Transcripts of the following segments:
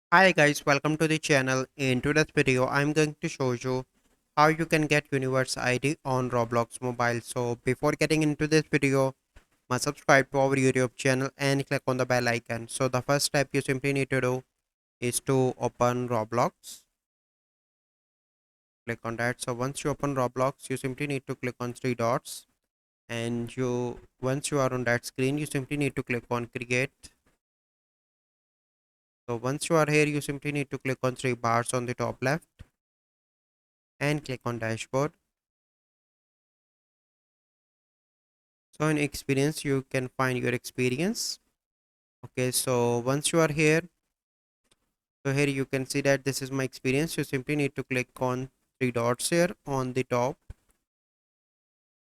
Hi guys, welcome to the channel. In today's video, I'm going to show you how you can get universe ID on Roblox mobile. So before getting into this video, must subscribe to our YouTube channel and click on the bell icon. So the first step you simply need to do is to open Roblox. Click on that. So once you open Roblox, you simply need to click on three dots, and once you are on that screen, you simply need to click on create. So once you are here, you simply need to click on three bars on the top left and click on dashboard. So in experience, you can find your experience. Okay, so once you are here, so here you can see that this is my experience. You simply need to click on three dots here on the top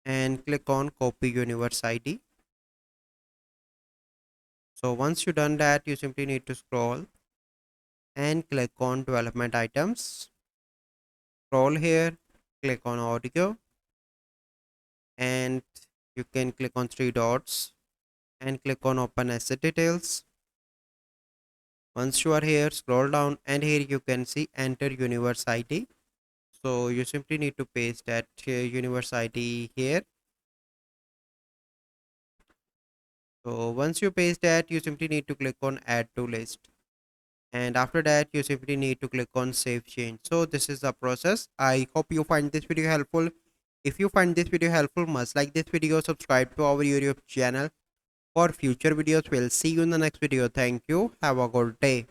and click on copy universe ID. So once you done that, you simply need to scroll and click on development items. Scroll here, click on audio, and you can click on three dots and click on open asset details. Once you are here, scroll down and here you can see enter universe ID. So you simply need to paste that universe ID here. So once you paste that, you simply need to click on add to list. And after that, you simply need to click on save change. So this is the process. I hope you find this video helpful. If you find this video helpful, must like this video, subscribe to our YouTube channel for future videos. We'll see you in the next video. Thank you. Have a good day.